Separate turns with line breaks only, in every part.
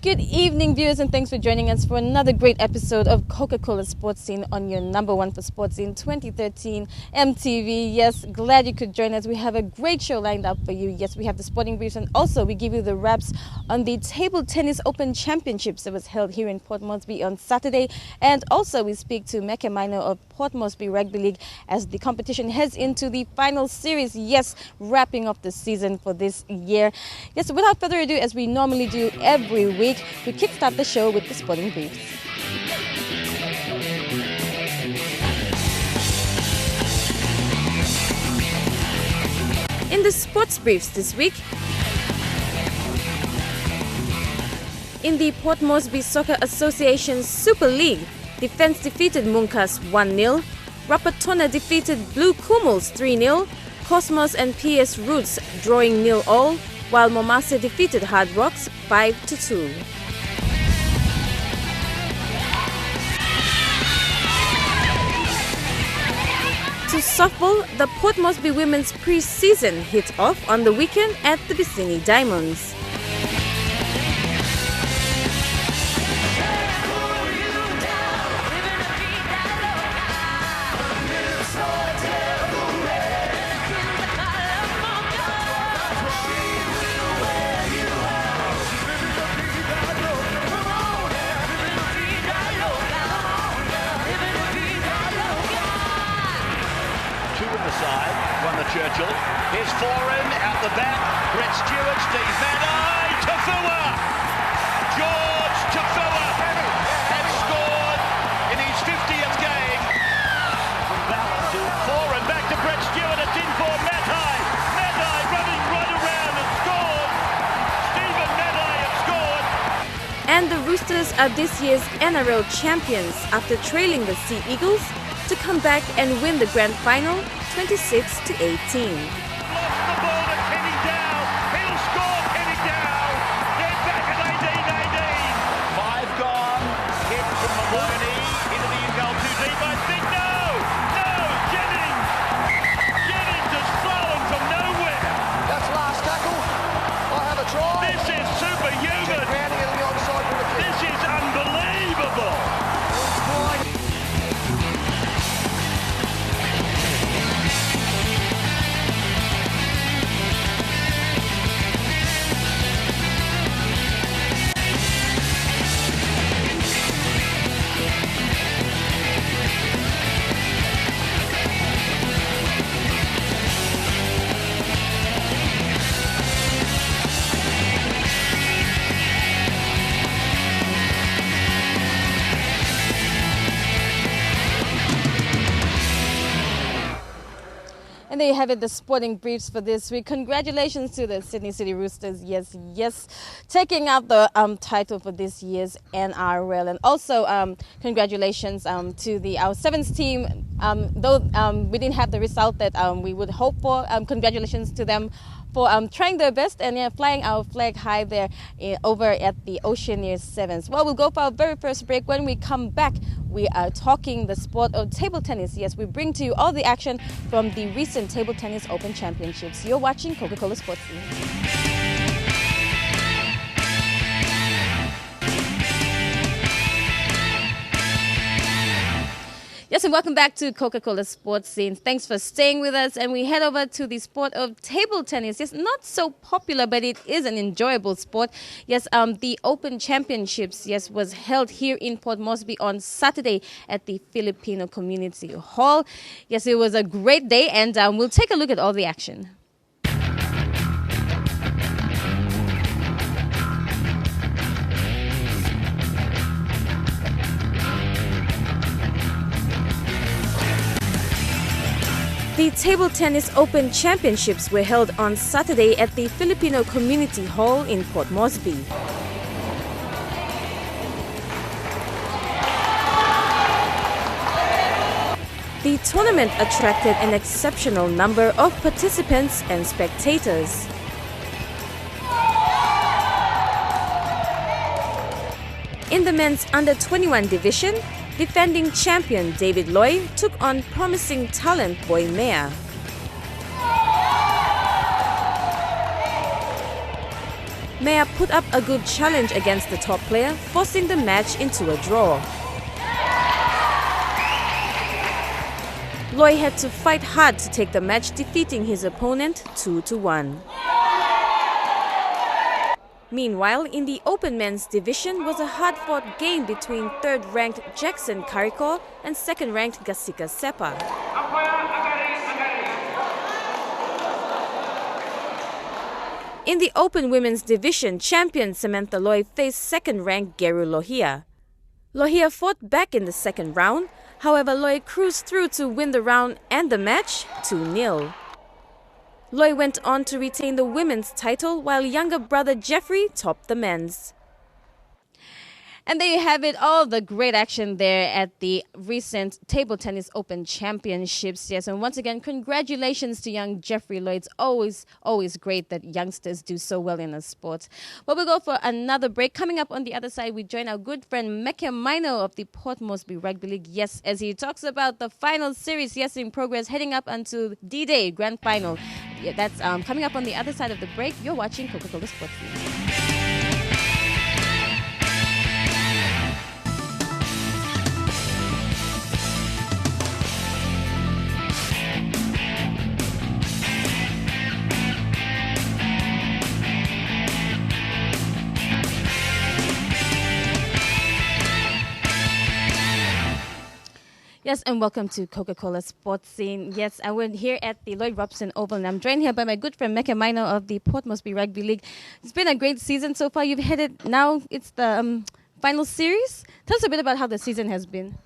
Good evening, viewers, and thanks for joining us for another great episode of Coca-Cola Sports Scene on your number one for Sports Scene 2013 MTV. Yes, glad you could join us. We have a great show lined up for you. Yes, we have the sporting briefs, and also we give you the wraps on the Table Tennis Open Championships that was held here in Port Moresby on Saturday. And also we speak to Mecca Minor of Port Moresby Rugby League as the competition heads into the final series. Yes, wrapping up the season for this year. Yes, without further ado, as we normally do every week, we kickstart the show with the sporting briefs. In the sports briefs this week, in the Port Moresby Soccer Association Super League, Defence defeated Munkas 1-0, Rapatona defeated Blue Kumals 3-0, Cosmos and PS Roots drawing 0-0, while Momase defeated Hard Rocks 5-2. To softball, the Port Moresby women's pre-season hit off on the weekend at the Bicini Diamonds.
Churchill, here's Foran out the back, Brett Stewart, Steve Maddai, Tafua! George Tafua has scored in his 50th game. Foran back to Brett Stewart, it's in for Maddai. Maddai running right around and scored. Stephen Maddai has scored.
And the Roosters are this year's NRL champions after trailing the Sea Eagles to come back and win the grand final 26-18.
Lost the ball to Kenny Dow. He'll score, Kenny Dow. They're back at 18-18. 5 gone. Hit from Maloney into the in-goal too deep. I think Jennings. Jennings has flown from nowhere.
That's last tackle. I have a try.
This is superhuman.
Grounding it on the onside for the kick.
This is unbelievable.
And there you have it, the sporting briefs for this week. Congratulations to the Sydney City Roosters, yes, taking out the title for this year's NRL. And also congratulations to our Sevens team. Though we didn't have the result that we would hope for, congratulations to them for trying their best and flying our flag high there over at the Oceaneer Sevens. Well, we'll go for our very first break. When we come back, we are talking the sport of table tennis. Yes, we bring to you all the action from the recent Table Tennis Open Championships. You're watching Coca-Cola Sports Scene. Yes, and welcome back to Coca-Cola Sports Scene. Thanks for staying with us. And we head over to the sport of table tennis. Yes, not so popular, but it is an enjoyable sport. Yes, the Open Championships, was held here in Port Moresby on Saturday at the Filipino Community Hall. Yes, it was a great day, and we'll take a look at all the action. The Table Tennis Open Championships were held on Saturday at the Filipino Community Hall in Port Moresby. The tournament attracted an exceptional number of participants and spectators. In the men's under-21 division, defending champion David Loy took on promising talent Boy Mea. Maya put up a good challenge against the top player, forcing the match into a draw. Loy had to fight hard to take the match, defeating his opponent 2-1. Meanwhile, in the open men's division was a hard-fought game between third-ranked Jackson Karikor and second-ranked Gasika Sepa. In the open women's division, champion Samantha Loy faced second-ranked Geru Lohia. Lohia fought back in the second round, however Loy cruised through to win the round and the match 2-0. Loy went on to retain the women's title while younger brother Jeffrey topped the men's. And there you have it, all the great action there at the recent Table Tennis Open Championships. Yes, and once again, congratulations to young Jeffrey Loy. It's always great that youngsters do so well in a sport. Well, we'll go for another break. Coming up on the other side, we join our good friend Meke Mino of the Port Moresby Rugby League. Yes, as he talks about the final series, yes, in progress, heading up until D-Day Grand Final. Yeah, that's coming up on the other side of the break. You're watching Coca-Cola Sports League. Yes, and welcome to Coca-Cola Sports Scene. Yes, I went here at the Lloyd Robson Oval, and I'm joined here by my good friend Meke Mino of the Port Moresby Rugby League. It's been a great season so far. You've headed now. It's the final series. Tell us a bit about how the season has been.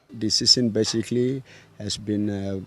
The season basically has been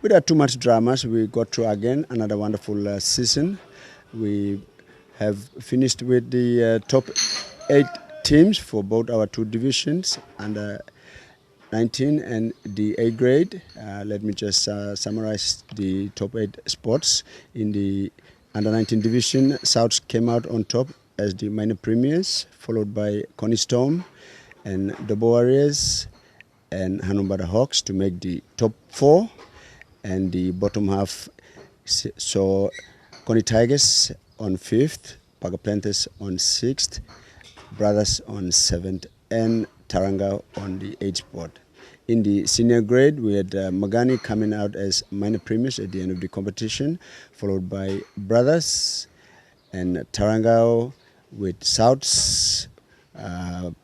without too much dramas. We got through again another wonderful season. We have finished with the top 8 teams for both our 2 divisions and 19 and the A grade. Let me just summarize the top 8 spots. In the under 19 division, South came out on top as the minor premiers, followed by Connie Storm and the Warriors and Hanumbada Hawks to make the top 4. And the bottom half saw Connie Tigers on 5th, Paga Panthers on 6th, Brothers on 7th, and Taranga on the 8th spot. In the senior grade, we had Magani coming out as minor premiers at the end of the competition, followed by Brothers and Tarangao with Souths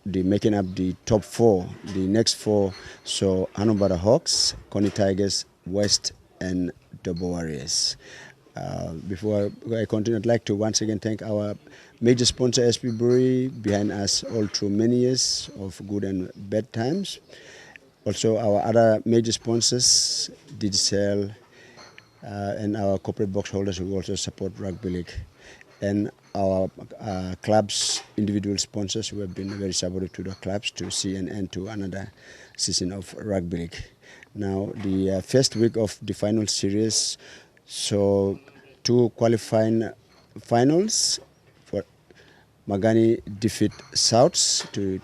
making up the top 4. The next 4 saw Hanumbada Hawks, Connie Tigers, West, and the Warriors. Before I continue, I'd like to once again thank our major sponsor, SP Brewery, behind us all through many years of good and bad times. Also, our other major sponsors, Digicel, and our corporate box holders who also support Rugby League, and our club's individual sponsors who have been very supportive to the clubs to see an end to another season of Rugby League. Now, the first week of the final series saw 2 qualifying finals for Magani defeat Souths to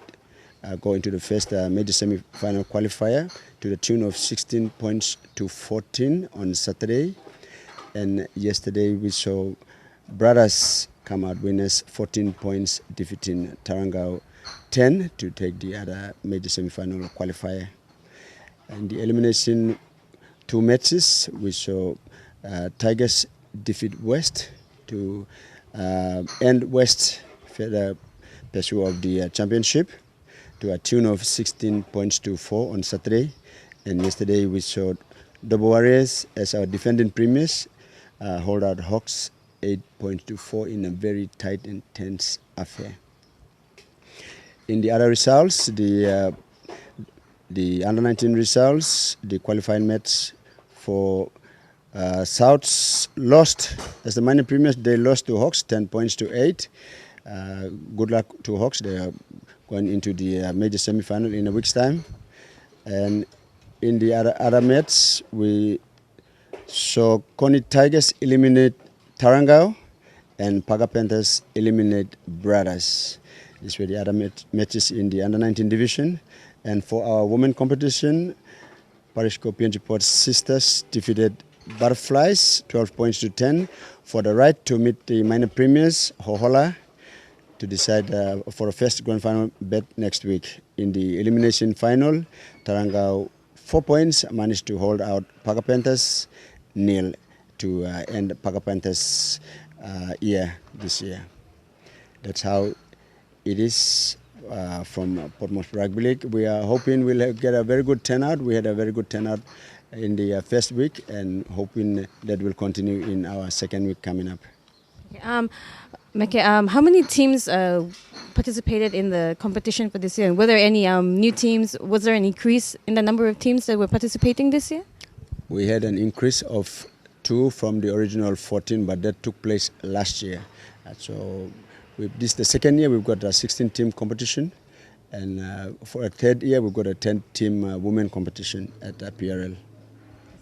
go into the first major semi-final qualifier to the tune of 16 points to 14 on Saturday. And yesterday we saw Brothers come out winners, 14 points, defeating Tarangao 10 to take the other major semi-final qualifier. And the elimination 2 matches, we saw Tigers defeat West to end West further pursuit of the championship to a tune of 16 points to 4 on Saturday. And yesterday we saw the Warriors as our defending premiers hold out Hawks 8 points to 4 in a very tight and tense affair. In the other results, the under-19 results, the qualifying match for Souths lost as the minor premiers. They lost to Hawks 10 points to 8. Good luck to Hawks. They are going into the major semi-final in a week's time. And in the other match, we saw Connie Tigers eliminate Tarangao and Paga Panthers eliminate Brothers. These were the other matches in the under-19 division. And for our women competition, Parishko PNG Port Sisters defeated Butterflies, 12 points to 10, for the right to meet the minor premiers, Hohola, to decide for a first grand final bet next week. In the elimination final, Taranga 4 points managed to hold out Paga Panthers nil to end Paga Panthers year this year. That's how it is from Portsmouth Rugby League. We are hoping we'll get a very good turnout. We had a very good turnout in the first week, and hoping that will continue in our second week coming up.
Meke, how many teams participated in the competition for this year? Were there any new teams? Was there an increase in the number of teams that were participating this year?
We had an increase of 2 from the original 14, but that took place last year. So this is the second year we've got a 16-team competition, and for a third year we've got a 10-team women competition at PRL.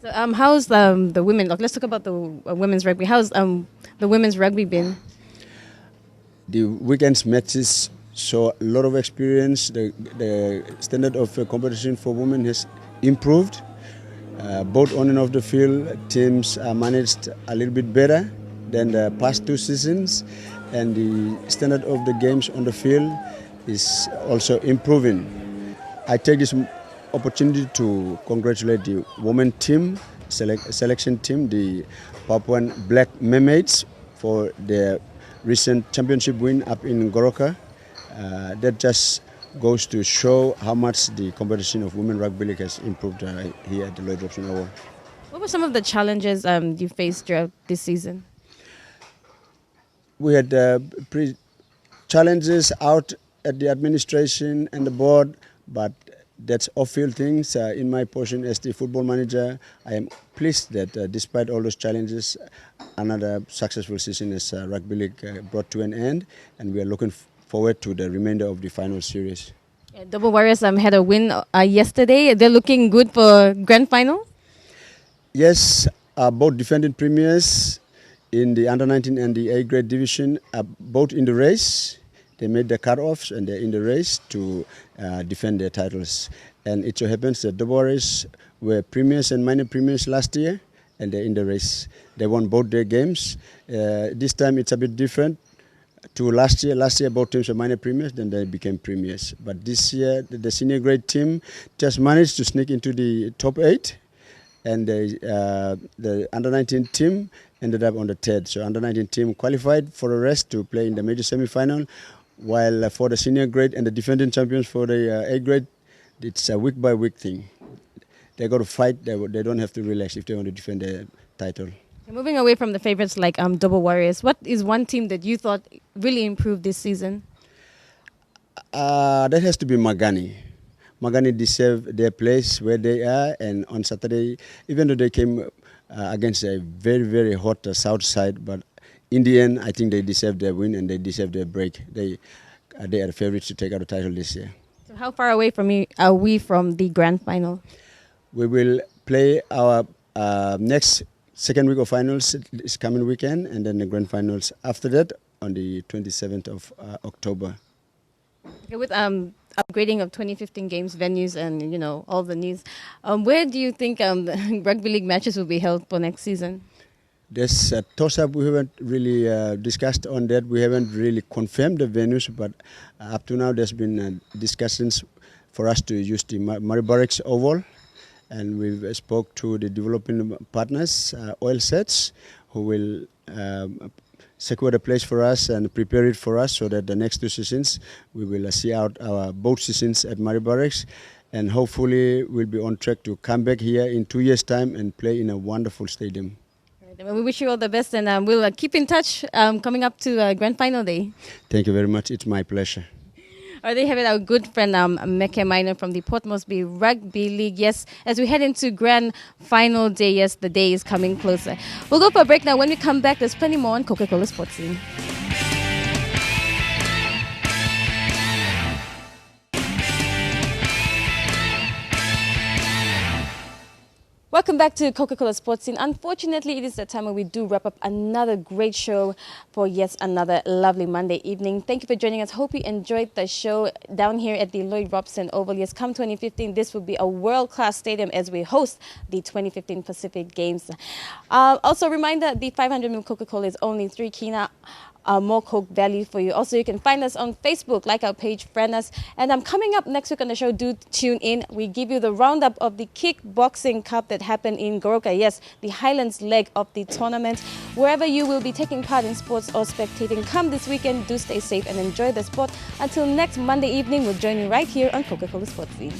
So, how's the women? Let's talk about the women's rugby. How's the women's rugby been?
The weekend's matches saw a lot of experience. The standard of competition for women has improved. Both on and off the field, teams are managed a little bit better than the past 2 seasons, and the standard of the games on the field is also improving. I take this opportunity to congratulate the women team, selection team, the Papuan Black Mermaids, for their recent championship win up in Goroka. That just goes to show how much the competition of women rugby league has improved here at the Lloyd Robson Award.
What were some of the challenges you faced throughout this season?
We had challenges out at the administration and the board, but that's off-field things. In my portion as the football manager, I am pleased that despite all those challenges, another successful season as Rugby League brought to an end, and we are looking forward to the remainder of the final series.
Yeah, Double Warriors had a win yesterday. They're looking good for grand final?
Yes, both defending premiers in the under-19 and the A-grade division are both in the race. They made the cut-offs and they're in the race to defend their titles. And it so happens that the Warriors were premiers and minor premiers last year, and they're in the race. They won both their games. This time it's a bit different to last year. Last year both teams were minor premiers, then they became premiers. But this year the senior grade team just managed to sneak into the top 8, and the under-19 team ended up on the 3rd. So under-19 team qualified for a rest to play in the major semi-final, while for the senior grade and the defending champions for the A grade, it's a week-by-week thing. They got to fight. They don't have to relax if they want to defend their title.
Moving away from the favorites like Double Warriors, what is one team that you thought really improved this season?
That has to be Magani. Magani deserve their place where they are, and on Saturday, even though they came against a very, very hot south side, but in the end, I think they deserve their win and they deserve their break. They are the favorites to take out the title this year.
So how far away are we from the grand final?
We will play our next second week of finals this coming weekend, and then the grand finals after that on the 27th of October.
Okay, with upgrading of 2015 games venues and all the news, where do you think the rugby league matches will be held for next season?
There's a toss-up. We haven't really discussed on that. We haven't really confirmed the venues, but up to now there's been discussions for us to use the Murray Barracks Oval, and we've spoke to the developing partners, Oil Sets, who will secure the place for us and prepare it for us so that the next 2 seasons we will see out our both seasons at Murray Barracks, and hopefully we'll be on track to come back here in 2 years' time and play in a wonderful stadium.
We wish you all the best, and we'll keep in touch coming up to Grand Final Day.
Thank you very much. It's my pleasure.
There you have it, our good friend Meke Minor from the Port Moresby Rugby League. Yes, as we head into Grand Final Day, yes, the day is coming closer. We'll go for a break now. When we come back, there's plenty more on Coca-Cola Sports Scene. Welcome back to Coca-Cola Sports Scene. Unfortunately, it is the time when we do wrap up another great show for yes, another lovely Monday evening. Thank you for joining us. Hope you enjoyed the show down here at the Lloyd Robson Oval. Yes, come 2015, this will be a world-class stadium as we host the 2015 Pacific Games. Also, reminder, the 500ml Coca-Cola is only 3 kina. More Coke value for you. Also, you can find us on Facebook, like our page, friend us. And I'm coming up next week on the show. Do tune in. We give you the roundup of the Kickboxing Cup that happened in Goroka. Yes, the Highlands leg of the tournament. Wherever you will be taking part in sports or spectating, come this weekend. Do stay safe and enjoy the sport. Until next Monday evening, we'll join you right here on Coca-Cola Sports Scene.